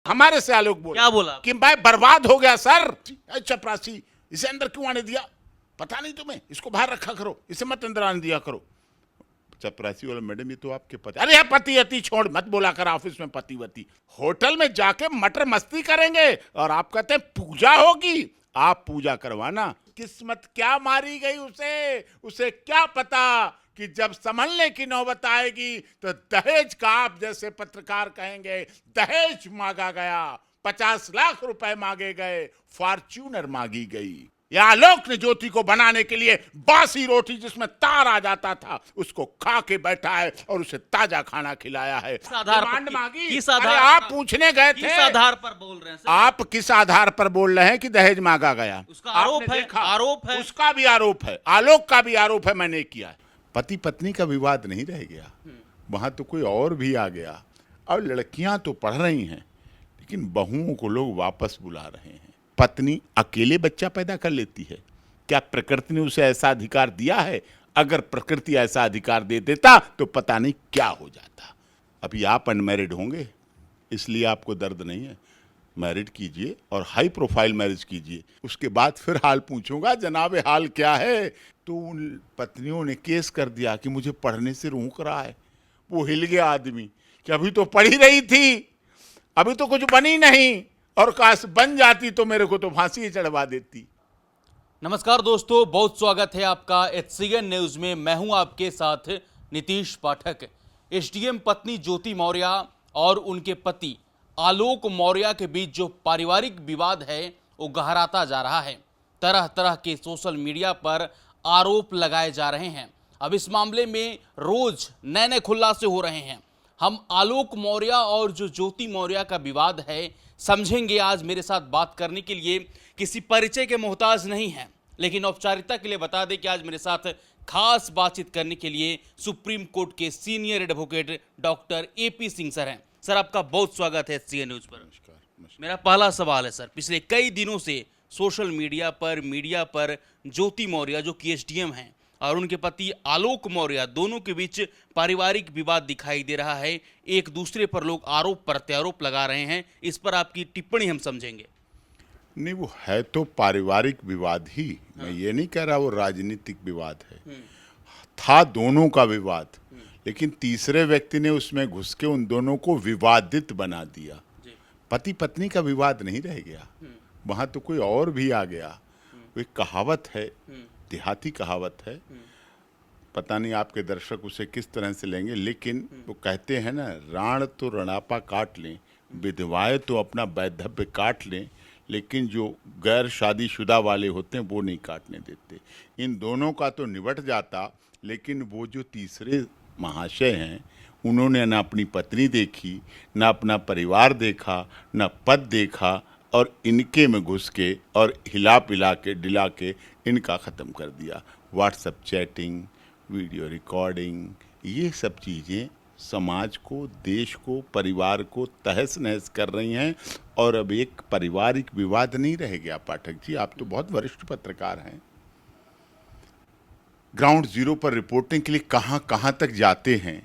हमारे से आलोक बोला क्या बोला? कि मैं बर्बाद हो गया सर। चपरासी, इसे अंदर क्यों आने दिया? पता नहीं तुम्हें? इसको बाहर रखा करो, इसे मत अंदर आने दिया करो। चपरासी वाला, मैडम ये तो आपके पति। अरे यार पति अति छोड़ मत बोला कर, ऑफिस में पति वती। होटल में जाके मटर मस्ती करेंगे और आप कहते हैं पूजा होगी। आप पूजा करवाना। किस्मत क्या मारी गई उसे क्या पता कि जब संभलने की नौबत आएगी तो दहेज का, आप जैसे पत्रकार कहेंगे, दहेज मांगा गया, 50 लाख रुपए मांगे गए, फॉर्च्यूनर मांगी गई। या आलोक ने ज्योति को बनाने के लिए बासी रोटी जिसमें तार आ जाता था उसको खा के बैठा है और उसे ताजा खाना खिलाया है। डिमांड मांगी। किस अरे आधार आप पूछने गए थे, किस आधार पर बोल रहे हैं सर? आप किस आधार पर बोल रहे हैं कि दहेज मांगा गया? उसका आरोप है, आरोप है। उसका भी आरोप है, आलोक का भी आरोप है, मैंने किया है। पति पत्नी का विवाद नहीं रह गया, वहां तो कोई और भी आ गया। और लड़कियां तो पढ़ रही हैं लेकिन बहुओं को लोग वापस बुला रहे हैं। पत्नी अकेले बच्चा पैदा कर लेती है, क्या प्रकृति ने उसे ऐसा अधिकार दिया है? अगर प्रकृति ऐसा अधिकार दे देता तो पता नहीं क्या हो जाता। अभी आप अनमैरिड होंगे इसलिए आपको दर्द नहीं है। मैरिड कीजिए और हाई प्रोफाइल मैरिज कीजिए, उसके बाद फिर हाल पूछूंगा, जनाबे हाल क्या है? तो उन पत्नियों ने केस कर दिया कि मुझे पढ़ने से रोक रहा है। वो हिल गया आदमी कि अभी तो पढ़ ही रही थी, अभी तो कुछ बनी नहीं, और काश बन जाती तो मेरे को तो फांसी ही चढ़वा देती। नमस्कार दोस्तों, बहुत स्वागत है आपका HCN न्यूज में। मैं हूं आपके साथ नीतीश पाठक। एसडीएम पत्नी ज्योति मौर्य और उनके पति आलोक मौर्य के बीच जो पारिवारिक विवाद है वो गहराता जा रहा है। तरह तरह के सोशल मीडिया पर आरोप लगाए जा रहे हैं। अब इस मामले में रोज नए नए खुलासे हो रहे हैं। हम आलोक मौर्य और जो ज्योति मौर्य का विवाद है समझेंगे। आज मेरे साथ बात करने के लिए किसी परिचय के मोहताज नहीं है, लेकिन औपचारिकता के लिए बता दें कि आज मेरे साथ खास बातचीत करने के लिए सुप्रीम कोर्ट के senior advocate doctor AP Singh sir हैं। सर, आपका बहुत स्वागत है HCN न्यूज पर। मेरा पहला सवाल है सर, पिछले कई दिनों से सोशल मीडिया पर ज्योति मौर्य जो कि SDM हैं और उनके पति आलोक मौर्य दोनों के बीच पारिवारिक विवाद दिखाई दे रहा है। एक दूसरे पर लोग आरोप प्रत्यारोप लगा रहे हैं। इस पर आपकी टिप्पणी हम समझेंगे। नहीं, वो है तो पारिवारिक विवाद ही। मैं ये नहीं कह रहा वो राजनीतिक विवाद है। था दोनों का विवाद, लेकिन तीसरे व्यक्ति ने उसमें घुस के उन दोनों को विवादित बना दिया। पति पत्नी का विवाद नहीं रह गया, वहां तो कोई और भी आ गया। वो एक कहावत है, देहाती कहावत है, पता नहीं आपके दर्शक उसे किस तरह से लेंगे, लेकिन वो कहते हैं ना, राण तो रणापा काट लें, विधवाएं तो अपना वैधव्य काट लें, लेकिन जो गैर शादीशुदा वाले होते हैं वो नहीं काटने देते। इन दोनों का तो निबट जाता, लेकिन वो जो तीसरे महाशय हैं उन्होंने ना अपनी पत्नी देखी, ना अपना परिवार देखा, ना पद देखा, और इनके में घुस के और हिला पिला के डिला के इनका ख़त्म कर दिया। व्हाट्सएप चैटिंग, वीडियो रिकॉर्डिंग, ये सब चीज़ें समाज को, देश को, परिवार को तहस नहस कर रही हैं। और अब एक पारिवारिक विवाद नहीं रह गया। पाठक जी, आप तो बहुत वरिष्ठ पत्रकार हैं, ग्राउंड जीरो पर रिपोर्टिंग के लिए कहाँ कहाँ तक जाते हैं,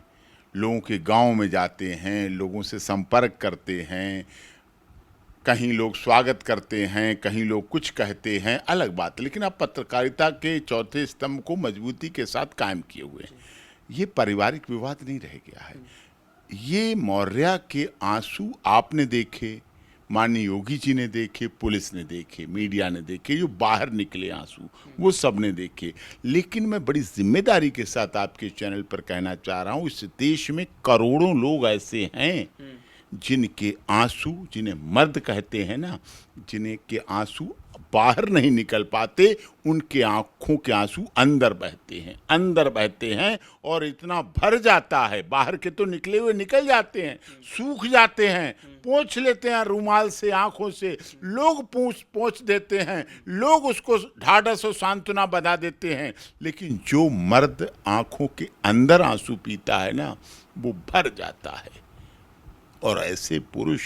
लोगों के गांव में जाते हैं, लोगों से संपर्क करते हैं, कहीं लोग स्वागत करते हैं, कहीं लोग कुछ कहते हैं, अलग बात, लेकिन आप पत्रकारिता के चौथे स्तंभ को मजबूती के साथ कायम किए हुए हैं। ये पारिवारिक विवाद नहीं रह गया है। ये मौर्य के आंसू आपने देखे, माननीय योगी जी ने देखे, पुलिस ने देखे, मीडिया ने देखे, जो बाहर निकले आंसू वो सब ने देखे। लेकिन मैं बड़ी जिम्मेदारी के साथ आपके चैनल पर कहना चाह रहा हूँ, इस देश में करोड़ों लोग ऐसे हैं जिनके आंसू, जिन्हें मर्द कहते हैं ना, जिन्हें के आंसू बाहर नहीं निकल पाते, उनके आंखों के आंसू अंदर बहते हैं और इतना भर जाता है, बाहर के तो निकले हुए निकल जाते हैं, सूख जाते हैं, पोंछ लेते हैं रुमाल से, आंखों से, लोग पोंछ देते हैं, लोग उसको ढाढ़स और सांत्वना बना देते हैं, लेकिन जो मर्द आंखों के अंदर आंसू पीता है ना, वो भर जाता है। और ऐसे पुरुष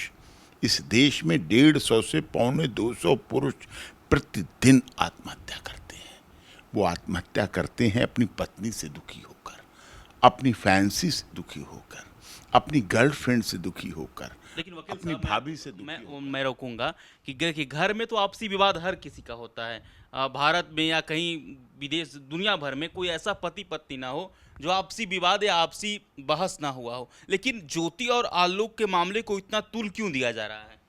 इस देश में 150 से 250 पुरुष प्रतिदिन आत्महत्या करते हैं। वो आत्महत्या करते हैं अपनी पत्नी से दुखी होकर, अपनी फैंसी से दुखी होकर, अपनी गर्लफ्रेंड से दुखी होकर, लेकिन वकील अपनी साहब भाभी से दुखी होकर। मैं रोकूंगा कि घर में तो आपसी विवाद हर किसी का होता है। भारत में या कहीं विदेश दुनिया भर में कोई ऐसा पति पत्नी ना हो जो आपसी विवाद या आपसी बहस ना हुआ हो, लेकिन ज्योति और आलोक के मामले को इतना तुल क्यों दिया जा रहा है?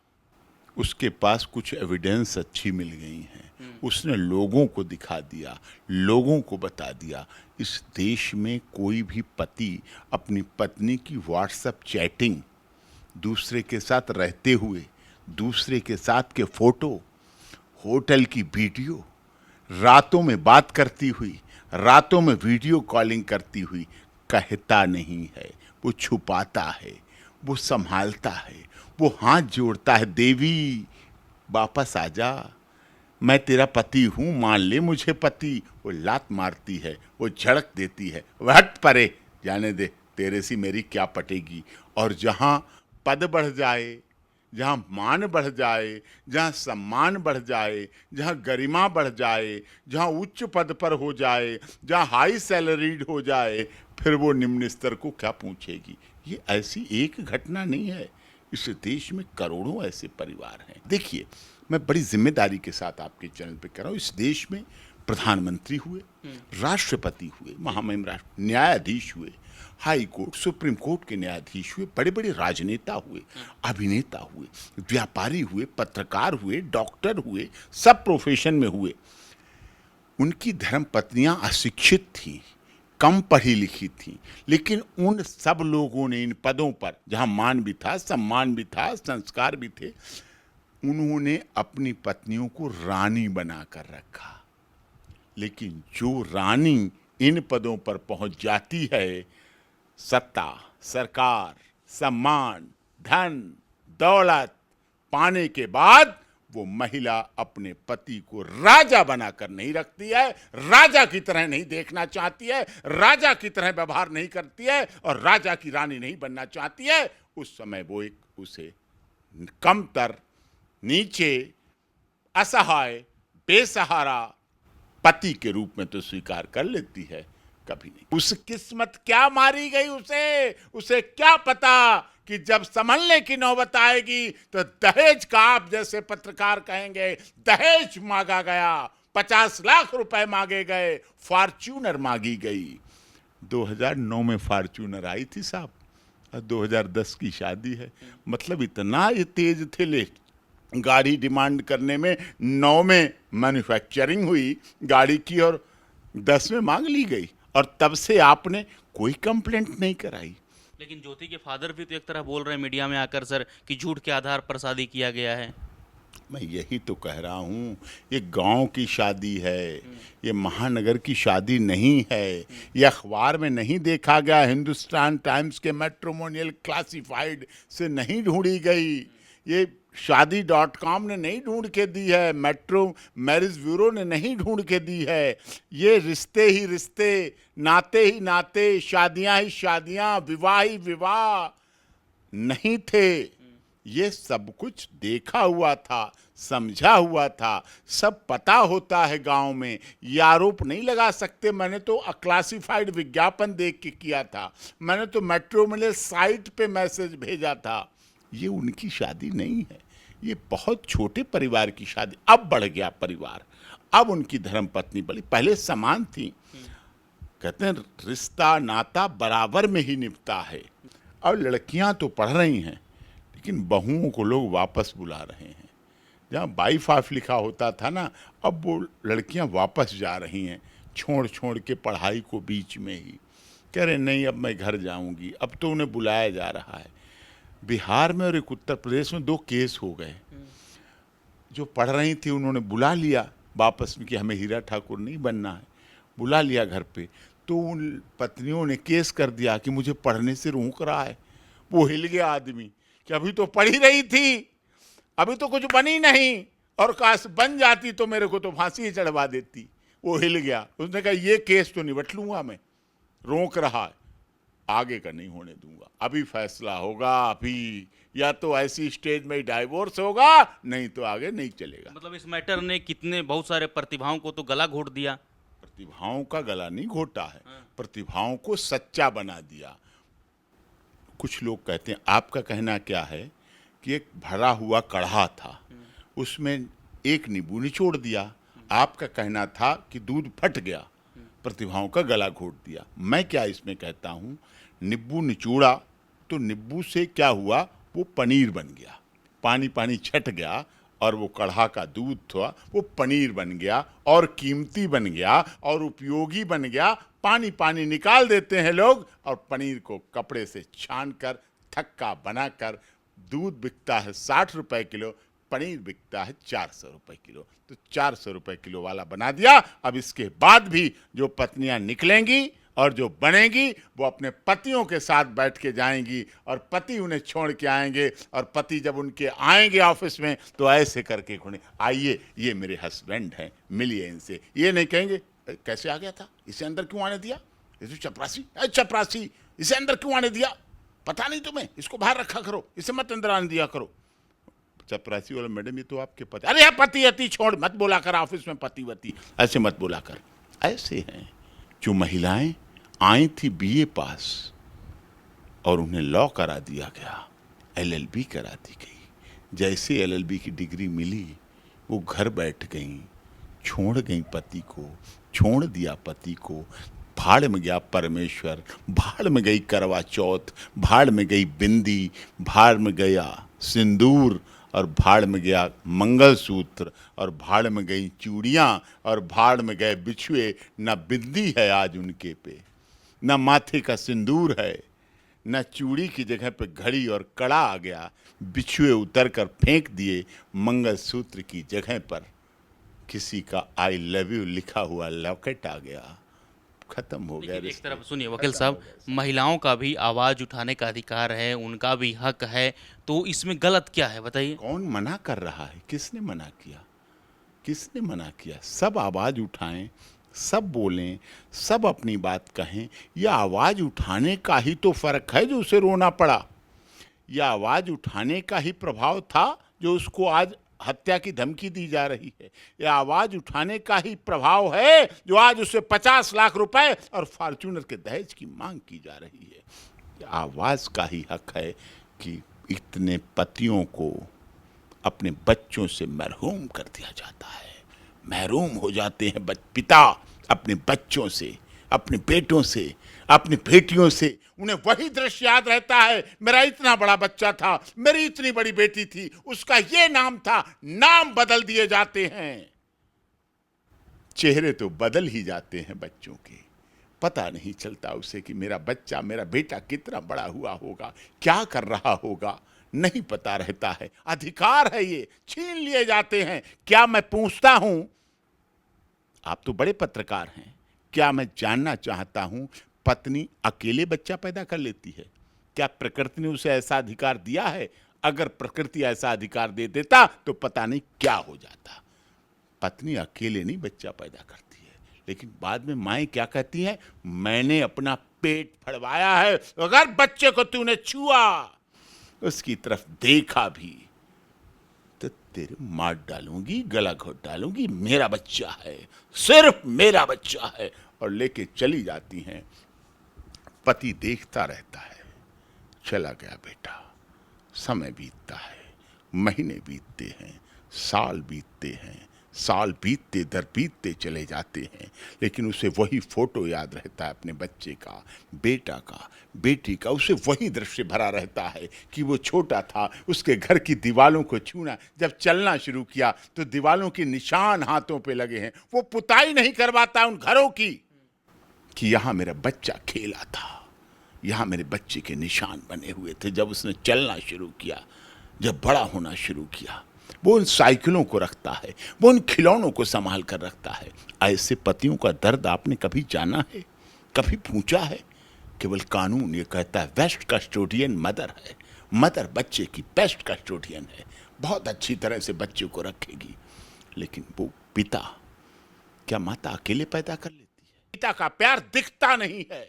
उसके पास कुछ एविडेंस अच्छी मिल गई हैं, उसने लोगों को दिखा दिया, लोगों को बता दिया। इस देश में कोई भी पति अपनी पत्नी की व्हाट्सएप चैटिंग, दूसरे के साथ रहते हुए दूसरे के साथ के फोटो, होटल की वीडियो, रातों में बात करती हुई, रातों में वीडियो कॉलिंग करती हुई कहता नहीं है। वो छुपाता है, वो संभालता है, वो हाथ जोड़ता है, देवी वापस आ जा, मैं तेरा पति हूं, मान ले मुझे पति। वो लात मारती है, वो झड़क देती है, वह हट परे, जाने दे, तेरे सी मेरी क्या पटेगी। और जहां पद बढ़ जाए, जहां मान बढ़ जाए, जहां सम्मान बढ़ जाए, जहां गरिमा बढ़ जाए, जहां उच्च पद पर हो जाए, जहां हाई सैलरीड हो जाए, फिर वो निम्न स्तर को क्या पूछेगी। ये ऐसी एक घटना नहीं है, इस देश में करोड़ों ऐसे परिवार हैं। देखिए, मैं बड़ी जिम्मेदारी के साथ आपके चैनल पे कर रहा हूँ। इस देश में प्रधानमंत्री हुए, राष्ट्रपति हुए, महामहिम राष्ट्र न्यायाधीश हुए, हाई कोर्ट सुप्रीम कोर्ट के न्यायाधीश हुए, बड़े बड़े राजनेता हुए, अभिनेता हुए, व्यापारी हुए, पत्रकार हुए, डॉक्टर हुए, सब प्रोफेशन में हुए। उनकी धर्म पत्नियां अशिक्षित थीं, कम पढ़ी लिखी थीं, लेकिन उन सब लोगों ने इन पदों पर, जहां मान भी था, सम्मान भी था, संस्कार भी थे, उन्होंने अपनी पत्नियों को रानी बनाकर रखा। लेकिन जो रानी इन पदों पर पहुंच जाती है, सत्ता, सरकार, सम्मान, धन, दौलत पाने के बाद, वो महिला अपने पति को राजा बनाकर नहीं रखती है, राजा की तरह नहीं देखना चाहती है, राजा की तरह व्यवहार नहीं करती है और राजा की रानी नहीं बनना चाहती है। उस समय वो एक उसे कमतर, नीचे, असहाय, बेसहारा पति के रूप में तो स्वीकार कर लेती है, कभी नहीं। उस किस्मत क्या मारी गई उसे क्या पता कि जब संभलने की नौबत आएगी तो दहेज का, आप जैसे पत्रकार कहेंगे, दहेज मांगा गया, 50 लाख रुपए मांगे गए, फॉर्च्यूनर मांगी गई। 2009 में फॉर्च्यूनर आई थी साहब, और 2010 की शादी है। मतलब इतना ये तेज थे लेट गाड़ी डिमांड करने में। 9 में मैन्युफैक्चरिंग हुई गाड़ी की और 10 में मांग ली गई, और तब से आपने कोई कंप्लेंट नहीं कराई। लेकिन ज्योति के फादर भी तो एक तरह बोल रहे हैं मीडिया में आकर सर कि झूठ के आधार पर शादी किया गया है। मैं यही तो कह रहा हूँ, ये गांव की शादी है, ये महानगर की शादी नहीं है। ये अखबार में नहीं देखा गया, हिंदुस्तान टाइम्स के मैट्रिमोनियल क्लासिफाइड से नहीं ढूंढी गई, ये शादी.com ने नहीं ढूंढ के दी है, मेट्रो मैरिज ब्यूरो ने नहीं ढूंढ के दी है। ये रिश्ते ही रिश्ते, नाते ही नाते, शादियां ही शादियां, विवाह ही विवाह नहीं थे। ये सब कुछ देखा हुआ था, समझा हुआ था, सब पता होता है गांव में। ये आरोप नहीं लगा सकते, मैंने तो अक्लासिफाइड विज्ञापन देख के किया था, मैंने तो मैट्रिमोनियल साइट पे मैसेज भेजा था। ये उनकी शादी नहीं है, ये बहुत छोटे परिवार की शादी। अब बढ़ गया परिवार, अब उनकी धर्मपत्नी बड़ी, पहले समान थी। कहते हैं रिश्ता नाता बराबर में ही निभता है। और लड़कियां तो पढ़ रही हैं, लेकिन बहुओं को लोग वापस बुला रहे हैं। जहाँ वाइफ ऑफ लिखा होता था ना, अब वो लड़कियां वापस जा रही हैं, छोड़ छोड़ के पढ़ाई को बीच में ही। कह रहे नहीं अब मैं घर जाऊंगी, अब तो उन्हें बुलाया जा रहा है। बिहार में और एक उत्तर प्रदेश में 2 केस हो गए। जो पढ़ रही थी उन्होंने बुला लिया वापस में कि हमें हीरा ठाकुर नहीं बनना है, बुला लिया घर पे। तो उन पत्नियों ने केस कर दिया कि मुझे पढ़ने से रोक रहा है। वो हिल गया आदमी कि अभी तो पढ़ ही रही थी, अभी तो कुछ बनी नहीं, और काश बन जाती तो मेरे को तो फांसी ही चढ़वा देती। वो हिल गया, उसने कहा ये केस तो निपट लूंगा मैं, रोक रहा है, आगे का नहीं होने दूंगा। अभी फैसला होगा, अभी या तो ऐसी स्टेज में डाइवोर्स होगा, नहीं तो आगे नहीं चलेगा। मतलब इस मैटर ने कितने बहुत सारे प्रतिभाओं को तो गला घोट दिया। प्रतिभाओं का गला नहीं घोटा है, प्रतिभाओं को सच्चा बना दिया। कुछ लोग कहते हैं, आपका कहना क्या है कि एक भरा हुआ कढ़ा था, उसमें एक नींबू निचोड़ दिया। आपका कहना था कि दूध फट गया, प्रतिभाओं का गला घोट दिया। मैं क्या इसमें कहता हूँ, नींबू निचोड़ा तो नींबू से क्या हुआ, वो पनीर बन गया, पानी पानी छट गया और वो कढ़ा का दूध था वो पनीर बन गया और कीमती बन गया और उपयोगी बन गया। पानी पानी निकाल देते हैं लोग और पनीर को कपड़े से छान कर थक्का बनाकर दूध बिकता है 60 रुपए किलो, पनीर बिकता है 400 रुपए किलो। तो 400 रुपए किलो वाला बना दिया। अब इसके बाद भी जो पत्नियां निकलेंगी और जो बनेगी वो अपने पतियों के साथ बैठ के जाएंगी और पति उन्हें छोड़ के आएंगे और पति जब उनके आएंगे ऑफिस में तो ऐसे करके खुने, आइए ये मेरे हस्बैंड हैं, मिलिए इनसे। ये नहीं कहेंगे कैसे आ गया था, इसे अंदर क्यों आने दिया, ये तो चपरासी है, चपरासी, इसे अंदर क्यों आने दिया, पता नहीं तुम्हें, इसको बाहर रखा करो, इसे मत अंदर आने दिया करो। चपरासी वाला, मैडम ये तो आपके पति, अरे यार पति अति छोड़, मत बोला कर ऑफिस में पति वती, ऐसे मत बोला कर। ऐसे हैं जो महिलाएं आई थी बीए पास और उन्हें लॉ करा दिया गया, एलएलबी करा दी गई। जैसे एलएलबी की डिग्री मिली वो घर बैठ गई, छोड़ गई पति को, छोड़ दिया पति को, भाड़ में गया परमेश्वर, भाड़ में गई करवा चौथ, भाड़ में गई बिंदी, भाड़ में गया सिंदूर और भाड़ में गया मंगलसूत्र और भाड़ में गई चूड़ियाँ और भाड़ में गए बिछुए। न बिंदी है आज उनके पे, न माथे का सिंदूर है, न चूड़ी की जगह पे घड़ी और कड़ा आ गया, बिछुए उतर कर फेंक दिए, मंगलसूत्र की जगह पर किसी का आई लव यू लिखा हुआ लॉकेट आ गया, खत्म हो गया। एक तरफ सुनिए वकील साहब, महिलाओं का भी आवाज उठाने का अधिकार है, उनका भी हक है, तो इसमें गलत क्या है बताइए। कौन मना कर रहा है, किसने मना किया, किसने मना किया? सब आवाज उठाएं, सब बोलें, सब अपनी बात कहें। यह आवाज उठाने का ही तो फर्क है जो उसे रोना पड़ा। यह आवाज उठाने का ही प्रभाव था जो उसको आज हत्या की धमकी दी जा रही है। यह आवाज उठाने का ही प्रभाव है जो आज उसे 50 लाख रुपए और फॉर्च्यूनर के दहेज की मांग की जा रही है। यह आवाज का ही हक है कि इतने पतियों को अपने बच्चों से महरूम कर दिया जाता है। महरूम हो जाते हैं पिता अपने बच्चों से, अपने बेटों से, अपनी बेटियों से। उन्हें वही दृश्य याद रहता है, मेरा इतना बड़ा बच्चा था, मेरी इतनी बड़ी बेटी थी, उसका ये नाम था। नाम बदल दिए जाते हैं, चेहरे तो बदल ही जाते हैं बच्चों के। पता नहीं चलता उसे कि मेरा बच्चा, मेरा बेटा कितना बड़ा हुआ होगा, क्या कर रहा होगा, नहीं पता रहता है। अधिकार है ये, छीन लिए जाते हैं। क्या मैं पूछता हूं, आप तो बड़े पत्रकार हैं, क्या मैं जानना चाहता हूं, पत्नी अकेले बच्चा पैदा कर लेती है? क्या प्रकृति ने उसे ऐसा अधिकार दिया है? अगर प्रकृति ऐसा अधिकार दे देता तो पता नहीं क्या हो जाता। पत्नी अकेले नहीं बच्चा पैदा करती है, लेकिन बाद में माएँ क्या कहती हैं, मैंने अपना पेट फड़वाया है, अगर बच्चे को तूने छुआ, उसकी तरफ देखा भी तो तेरे मार डालूंगी, गला घोट डालूंगी, मेरा बच्चा है, सिर्फ मेरा बच्चा है, और लेके चली जाती हैं। पति देखता रहता है, चला गया बेटा। समय बीतता है, महीने बीतते हैं, साल बीतते हैं, साल बीतते दर बीतते चले जाते हैं, लेकिन उसे वही फोटो याद रहता है अपने बच्चे का, बेटा का, बेटी का। उसे वही दृश्य भरा रहता है कि वो छोटा था, उसके घर की दीवालों को छूना, जब चलना शुरू किया तो दीवालों के निशान हाथों पे लगे हैं। वो पुताई नहीं करवाता उन घरों की कि यहाँ मेरा बच्चा खेला था, यहाँ मेरे बच्चे के निशान बने हुए थे। जब उसने चलना शुरू किया, जब बड़ा होना शुरू किया, वो उन साइकिलों को रखता है, वो उन खिलौनों को संभाल कर रखता है। ऐसे पतियों का दर्द आपने कभी जाना है, कभी पूछा है? केवल कानून ये कहता है बेस्ट कस्टोडियन मदर है, मदर बच्चे की बेस्ट कस्टोडियन है, बहुत अच्छी तरह से बच्चे को रखेगी। लेकिन वो पिता, क्या माता अकेले पैदा कर लेती है? पिता का प्यार दिखता नहीं है,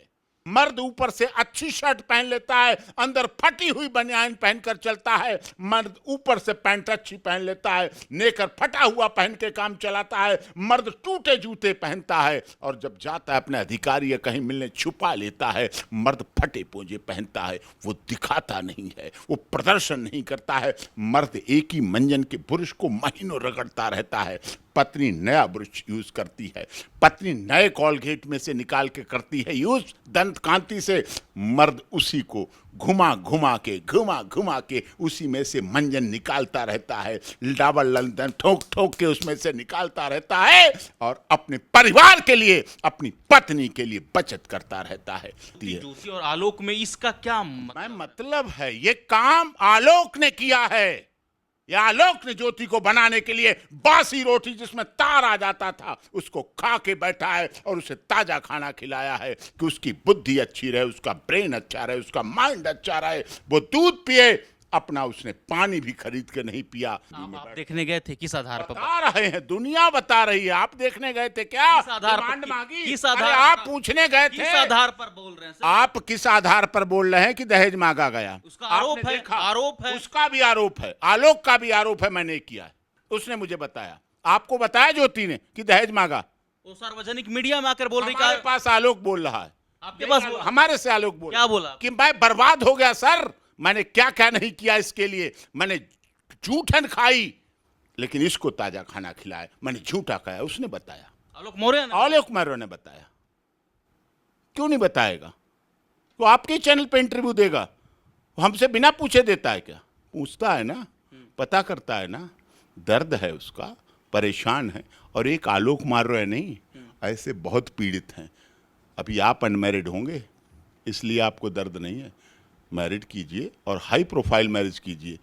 मर्द ऊपर से अच्छी शर्ट पहन लेता है, अंदर फटी हुई बनियान पहनकर चलता है। मर्द ऊपर से पैंट अच्छी पहन लेता है, नेकर फटा हुआ पहन के काम चलाता है। मर्द टूटे जूते पहनता है और जब जाता है अपने अधिकारी या कहीं मिलने छुपा लेता है। मर्द फटे पोंजे पहनता है, वो दिखाता नहीं है, वो प्रदर्शन नहीं करता है। मर्द एक ही मंजन के ब्रुश को महीनों रगड़ता रहता है। पत्नी नया ब्रुश यूज करती है, पत्नी नए कॉलगेट में से निकाल के करती है यूज दंत कांति से। मर्द उसी को घुमा घुमा के उसी में से मंजन निकालता रहता है, डबल लंदन ठोक ठोक के उसमें से निकालता रहता है और अपने परिवार के लिए, अपनी पत्नी के लिए बचत करता रहता है। ज्योति और आलोक में इसका क्या मतलब है? ये काम आलोक ने किया है। या आलोक ने ज्योति को बनाने के लिए बासी रोटी जिसमें तार आ जाता था उसको खा के बैठा है और उसे ताजा खाना खिलाया है कि उसकी बुद्धि अच्छी रहे, उसका ब्रेन अच्छा रहे, उसका माइंड अच्छा रहे। वो दूध पिए, अपना उसने पानी भी खरीद के नहीं पिया। आप देखने गए थे किस आधार पर? बता रहे हैं, दुनिया बता रही है। आप देखने गए थे क्या? किस आधार पर मांगी? किस आधार आप पूछने गए थे? किस आधार पर बोल रहे हैं सर? आप किस आधार पर बोल रहे हैं कि दहेज मांगा गया? उसका आरोप है, आरोप है। उसका भी आरोप है, आलोक का भी आरोप है, मैंने किया है। उसने मुझे बताया। आपको बताया ज्योति ने कि दहेज मांगा? वो सार्वजनिक मीडिया में आकर बोल रही हमारे पास आलोक बोल रहा है। आपके पास हमारे से आलोक बोल क्या बोला कि मैं बर्बाद हो गया सर, मैंने क्या क्या नहीं किया इसके लिए। मैंने जूठन खाई लेकिन इसको ताजा खाना खिलाया, मैंने झूठा खाया। उसने बताया, आलोक मौर्य ने। आलोक मौर्य ने बताया। क्यों नहीं बताएगा? वो आपके चैनल पे इंटरव्यू देगा, हमसे बिना पूछे देता है क्या? पूछता है ना, पता करता है ना, दर्द है उसका, परेशान है। और एक आलोक मौर्य नहीं, ऐसे बहुत पीड़ित हैं। अभी आप अनमैरिड होंगे इसलिए आपको दर्द नहीं है। मैरिड कीजिए और हाई प्रोफाइल मैरिज कीजिए।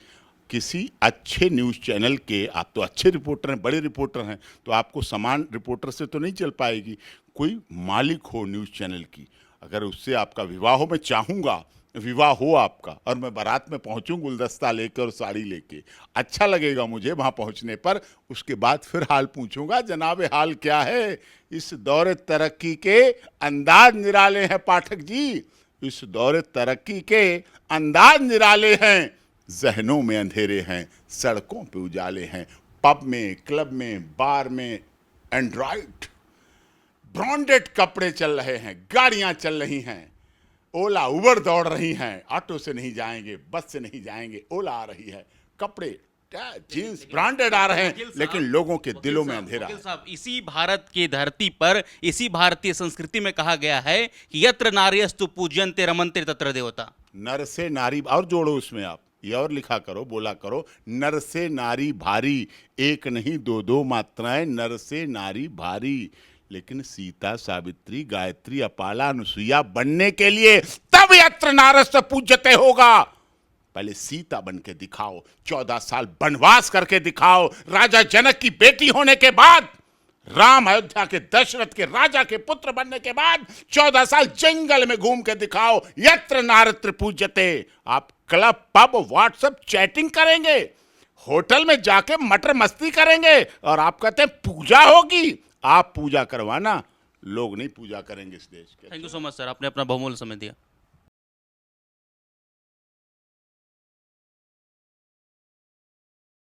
किसी अच्छे न्यूज़ चैनल के, आप तो अच्छे रिपोर्टर हैं, बड़े रिपोर्टर हैं, तो आपको समान रिपोर्टर से तो नहीं चल पाएगी। कोई मालिक हो न्यूज़ चैनल की, अगर उससे आपका विवाह हो, मैं चाहूँगा विवाह हो आपका और मैं बारात में पहुँचूँ गुलदस्ता लेकर और साड़ी लेके, अच्छा लगेगा मुझे वहाँ पहुँचने पर। उसके बाद फिर हाल पूछूंगा, जनाब हाल क्या है? इस दौरे तरक्की के अंदाज निराले हैं पाठक जी, इस दौरे तरक्की के अंदाज निराले हैं। जहनों में अंधेरे हैं, सड़कों पे उजाले हैं। पब में, क्लब में, बार में एंड्रॉइड ब्रांडेड कपड़े चल रहे हैं, गाड़ियां चल रही हैं, ओला उबर दौड़ रही हैं। ऑटो से नहीं जाएंगे, बस से नहीं जाएंगे, ओला आ रही है, कपड़े जींस ब्रांडेड आ रहे हैं, लेकिन लोगों के दिलों में अंधेरा है। साहब, इसी भारत की धरती पर, इसी भारतीय संस्कृति में कहा गया है कि यत्र नार्यस्तु पूज्यन्ते रमन्ते तत्र देवता। नर से नारी, और जोड़ो उसमें आप ये और लिखा करो, बोला करो, नर से नारी भारी, एक नहीं दो दो मात्राएं, नर से नारी भारी। लेकिन सीता, सावित्री, गायत्री, अपाला, अनुसुईया बनने के लिए तब यत्र नारस्त पूज्यते होगा। पहले सीता बन के दिखाओ, 14 साल वनवास करके दिखाओ, राजा जनक की बेटी होने के बाद, राम अयोध्या के दशरथ के राजा के पुत्र बनने के बाद 14 साल जंगल में घूम के दिखाओ, यत्र नारत्र पूज्यते। आप क्लब, पब, व्हाट्सएप चैटिंग करेंगे, होटल में जाके मटर मस्ती करेंगे और आप कहते हैं पूजा होगी। आप पूजा करवाना, लोग नहीं पूजा करेंगे इस देश के। Thank you so much sir, आपने अपना बहुमूल्य समय दिया।